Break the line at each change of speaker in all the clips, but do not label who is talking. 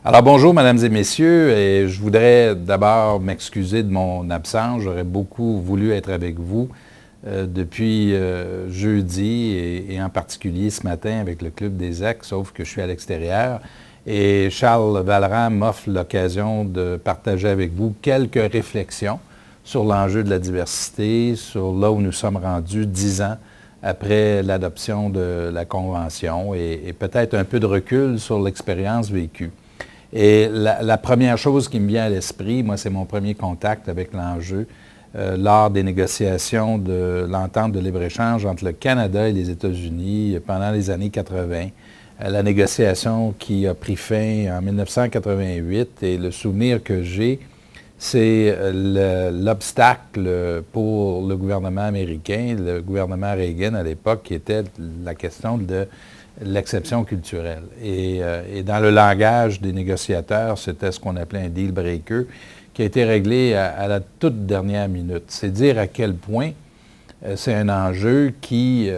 Alors bonjour mesdames et messieurs, et je voudrais d'abord m'excuser de mon absence. J'aurais beaucoup voulu être avec vous depuis jeudi et en particulier ce matin avec le Club des Ecs, sauf que je suis à l'extérieur. Et Charles Vallerand m'offre l'occasion de partager avec vous quelques réflexions sur l'enjeu de la diversité, sur là où nous sommes rendus 10 ans après l'adoption de la Convention et peut-être un peu de recul sur l'expérience vécue. Et la première chose qui me vient à l'esprit, moi, c'est mon premier contact avec l'enjeu lors des négociations de l'entente de libre-échange entre le Canada et les États-Unis pendant les années 80. La négociation qui a pris fin en 1988 et le souvenir que j'ai, c'est l'obstacle pour le gouvernement américain, le gouvernement Reagan à l'époque, qui était la question de l'exception culturelle. Et dans le langage des négociateurs, c'était ce qu'on appelait un deal breaker, qui a été réglé à la toute dernière minute. C'est dire à quel point c'est un enjeu qui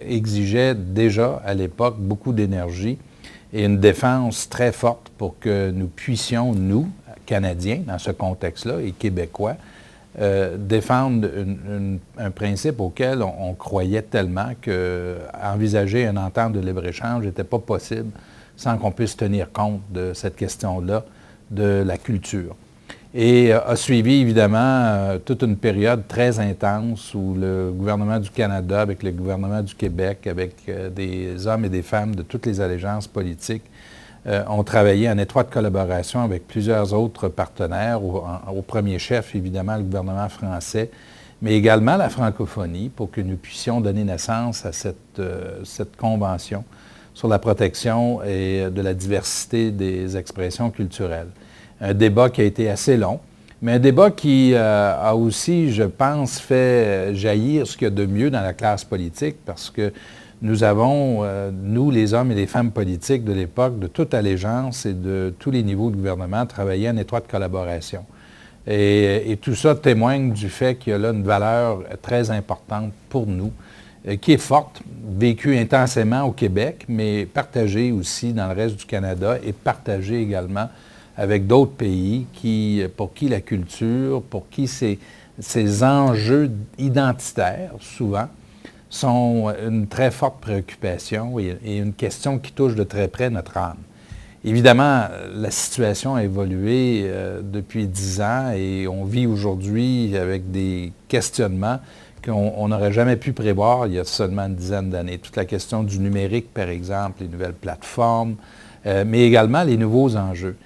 exigeait déjà à l'époque beaucoup d'énergie et une défense très forte pour que nous puissions, nous, Canadiens, dans ce contexte-là, et Québécois, défendre un principe auquel on croyait tellement qu'envisager une entente de libre-échange n'était pas possible sans qu'on puisse tenir compte de cette question-là de la culture. Et a suivi évidemment toute une période très intense où le gouvernement du Canada, avec le gouvernement du Québec, avec des hommes et des femmes de toutes les allégeances politiques, ont travaillé en étroite collaboration avec plusieurs autres partenaires, au premier chef, évidemment, le gouvernement français, mais également la francophonie, pour que nous puissions donner naissance à cette convention sur la protection et de la diversité des expressions culturelles. Un débat qui a été assez long, mais un débat qui a aussi, je pense, fait jaillir ce qu'il y a de mieux dans la classe politique, parce que nous avons, nous, les hommes et les femmes politiques de l'époque, de toute allégeance et de tous les niveaux de gouvernement, travaillé en étroite collaboration. Et tout ça témoigne du fait qu'il y a là une valeur très importante pour nous, qui est forte, vécue intensément au Québec, mais partagée aussi dans le reste du Canada et partagée également avec d'autres pays pour qui la culture, pour qui ces enjeux identitaires, souvent, sont une très forte préoccupation et une question qui touche de très près notre âme. Évidemment, la situation a évolué depuis 10 ans et on vit aujourd'hui avec des questionnements qu'on n'aurait jamais pu prévoir il y a seulement une dizaine d'années. Toute la question du numérique, par exemple, les nouvelles plateformes, mais également les nouveaux enjeux.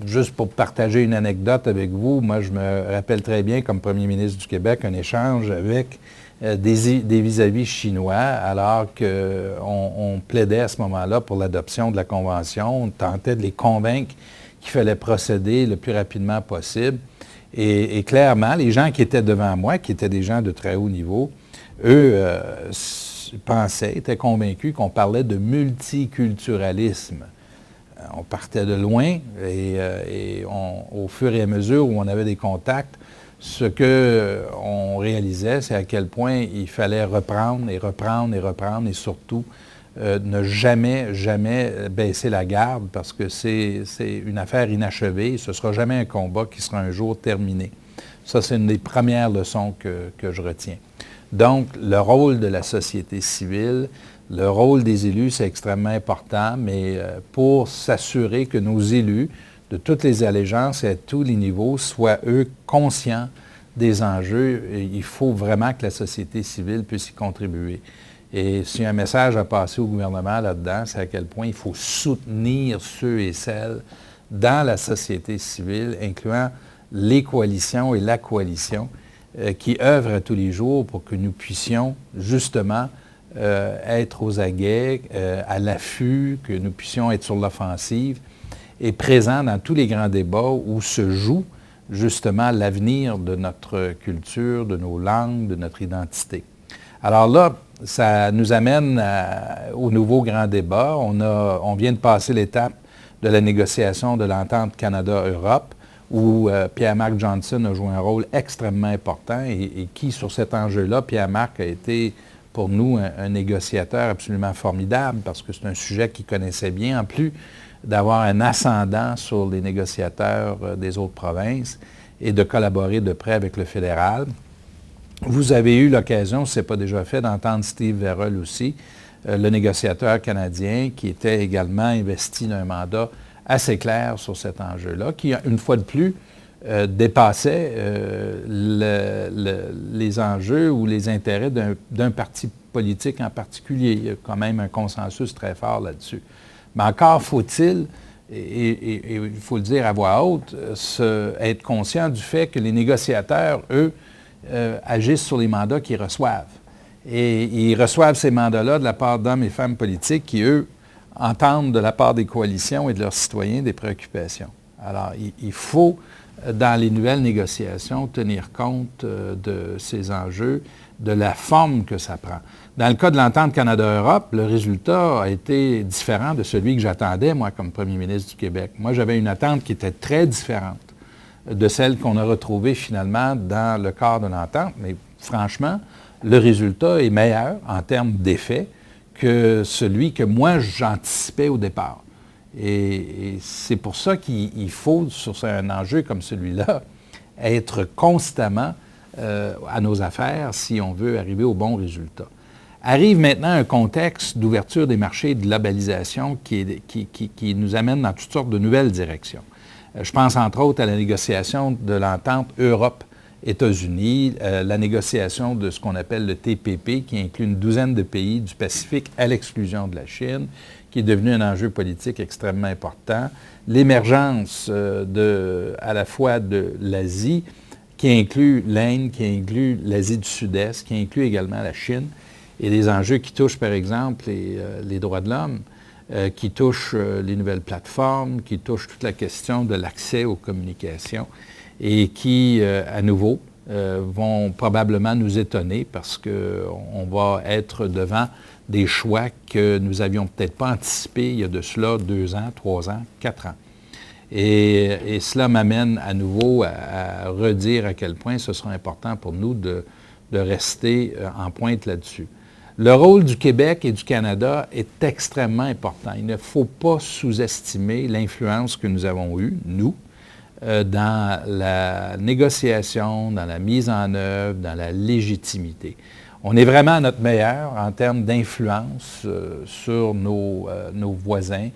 Juste pour partager une anecdote avec vous, moi je me rappelle très bien comme premier ministre du Québec un échange avec des vis-à-vis chinois alors qu'on plaidait à ce moment-là pour l'adoption de la Convention. On tentait de les convaincre qu'il fallait procéder le plus rapidement possible. Et clairement, les gens qui étaient devant moi, qui étaient des gens de très haut niveau, eux étaient convaincus qu'on parlait de multiculturalisme. On partait de loin et au fur et à mesure où on avait des contacts, ce qu'on réalisait, c'est à quel point il fallait reprendre et reprendre et reprendre et surtout ne jamais, jamais baisser la garde parce que c'est une affaire inachevée. Ce ne sera jamais un combat qui sera un jour terminé. Ça, c'est une des premières leçons que je retiens. Donc, le rôle de la société civile, le rôle des élus, c'est extrêmement important, mais pour s'assurer que nos élus, de toutes les allégeances et à tous les niveaux, soient, eux, conscients des enjeux, il faut vraiment que la société civile puisse y contribuer. Et s'il y a un message à passer au gouvernement là-dedans, c'est à quel point il faut soutenir ceux et celles dans la société civile, incluant les coalitions et la coalition, qui œuvrent à tous les jours pour que nous puissions justement être aux aguets, à l'affût, que nous puissions être sur l'offensive et présents dans tous les grands débats où se joue justement l'avenir de notre culture, de nos langues, de notre identité. Alors là, ça nous amène au nouveau grand débat. On vient de passer l'étape de la négociation de l'entente Canada-Europe où Pierre-Marc Johnson a joué un rôle extrêmement important et qui, sur cet enjeu-là, Pierre-Marc a été pour nous un négociateur absolument formidable parce que c'est un sujet qu'il connaissait bien, en plus d'avoir un ascendant sur les négociateurs des autres provinces et de collaborer de près avec le fédéral. Vous avez eu l'occasion, si ce n'est pas déjà fait, d'entendre Steve Verrill aussi, le négociateur canadien qui était également investi d'un mandat assez clair sur cet enjeu-là, qui, une fois de plus, dépassait les enjeux ou les intérêts d'un parti politique en particulier. Il y a quand même un consensus très fort là-dessus. Mais encore faut-il, et il faut le dire à voix haute, être conscient du fait que les négociateurs, eux, agissent sur les mandats qu'ils reçoivent. Et ils reçoivent ces mandats-là de la part d'hommes et femmes politiques qui, eux, entendent de la part des coalitions et de leurs citoyens des préoccupations. Alors, il faut, dans les nouvelles négociations, tenir compte de ces enjeux, de la forme que ça prend. Dans le cas de l'entente Canada-Europe, le résultat a été différent de celui que j'attendais, moi, comme premier ministre du Québec. Moi, j'avais une attente qui était très différente de celle qu'on a retrouvée finalement dans le cadre de l'entente. Mais franchement, le résultat est meilleur en termes d'effet que celui que moi, j'anticipais au départ. Et c'est pour ça qu'il faut, sur un enjeu comme celui-là, être constamment à nos affaires si on veut arriver au bon résultat. Arrive maintenant un contexte d'ouverture des marchés et de globalisation qui nous amène dans toutes sortes de nouvelles directions. Je pense entre autres à la négociation de l'entente Europe-États-Unis, la négociation de ce qu'on appelle le TPP, qui inclut une douzaine de pays du Pacifique à l'exclusion de la Chine, qui est devenu un enjeu politique extrêmement important, l'émergence à la fois de l'Asie, qui inclut l'Inde, qui inclut l'Asie du Sud-Est, qui inclut également la Chine, et des enjeux qui touchent, par exemple, les droits de l'homme, qui touchent les nouvelles plateformes, qui touchent toute la question de l'accès aux communications et qui, à nouveau, vont probablement nous étonner parce qu'on va être devant des choix que nous n'avions peut-être pas anticipés il y a de cela 2 ans, 3 ans, 4 ans. Et cela m'amène à nouveau à redire à quel point ce sera important pour nous de rester en pointe là-dessus. Le rôle du Québec et du Canada est extrêmement important. Il ne faut pas sous-estimer l'influence que nous avons eue, nous, dans la négociation, dans la mise en œuvre, dans la légitimité. On est vraiment à notre meilleur en termes d'influence sur nos voisins,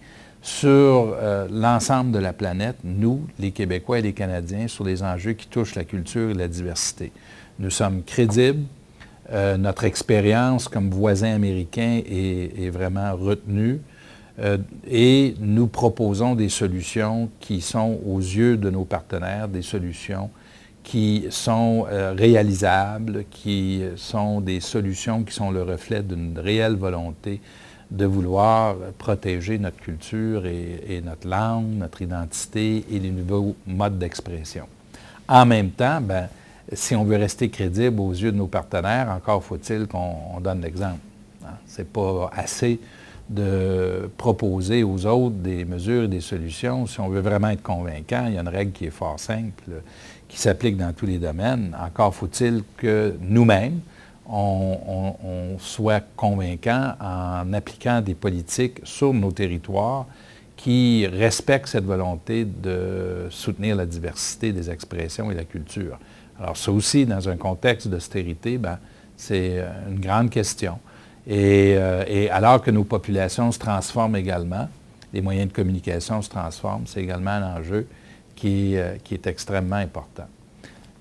sur l'ensemble de la planète, nous, les Québécois et les Canadiens, sur les enjeux qui touchent la culture et la diversité. Nous sommes crédibles. Notre expérience comme voisin américain est vraiment retenue et nous proposons des solutions qui sont aux yeux de nos partenaires, des solutions qui sont réalisables, qui sont des solutions qui sont le reflet d'une réelle volonté de vouloir protéger notre culture et notre langue, notre identité et les nouveaux modes d'expression. En même temps, si on veut rester crédible aux yeux de nos partenaires, encore faut-il qu'on donne l'exemple. Ce n'est pas assez de proposer aux autres des mesures et des solutions. Si on veut vraiment être convaincant, il y a une règle qui est fort simple, qui s'applique dans tous les domaines. Encore faut-il que nous-mêmes, on soit convaincants en appliquant des politiques sur nos territoires qui respectent cette volonté de soutenir la diversité des expressions et la culture. Alors ça aussi, dans un contexte d'austérité, c'est une grande question. Et alors que nos populations se transforment également, les moyens de communication se transforment, c'est également un enjeu qui est extrêmement important.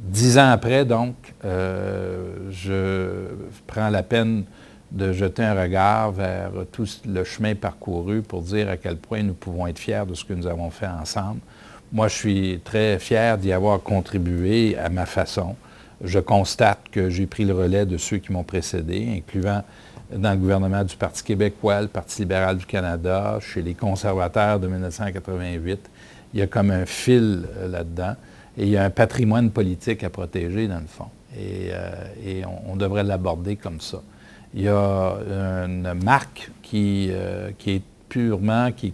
10 ans après, donc, je prends la peine de jeter un regard vers tout le chemin parcouru pour dire à quel point nous pouvons être fiers de ce que nous avons fait ensemble. Moi, je suis très fier d'y avoir contribué à ma façon. Je constate que j'ai pris le relais de ceux qui m'ont précédé, incluant dans le gouvernement du Parti québécois, le Parti libéral du Canada, chez les conservateurs de 1988. Il y a comme un fil là-dedans et il y a un patrimoine politique à protéger, dans le fond. Et on devrait l'aborder comme ça. Il y a une marque qui est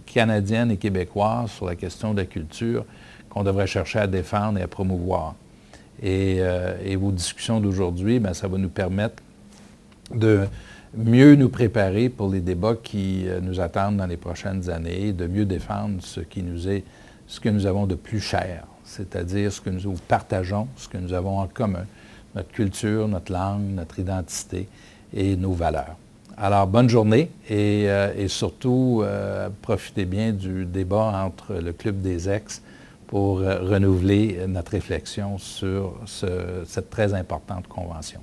canadienne et québécoise sur la question de la culture qu'on devrait chercher à défendre et à promouvoir. Et vos discussions d'aujourd'hui, ça va nous permettre de mieux nous préparer pour les débats qui nous attendent dans les prochaines années, de mieux défendre ce que nous avons de plus cher, c'est-à-dire ce que nous partageons, ce que nous avons en commun, notre culture, notre langue, notre identité et nos valeurs. Alors, bonne journée et surtout, profitez bien du débat entre le Club des ex pour renouveler notre réflexion sur cette très importante convention.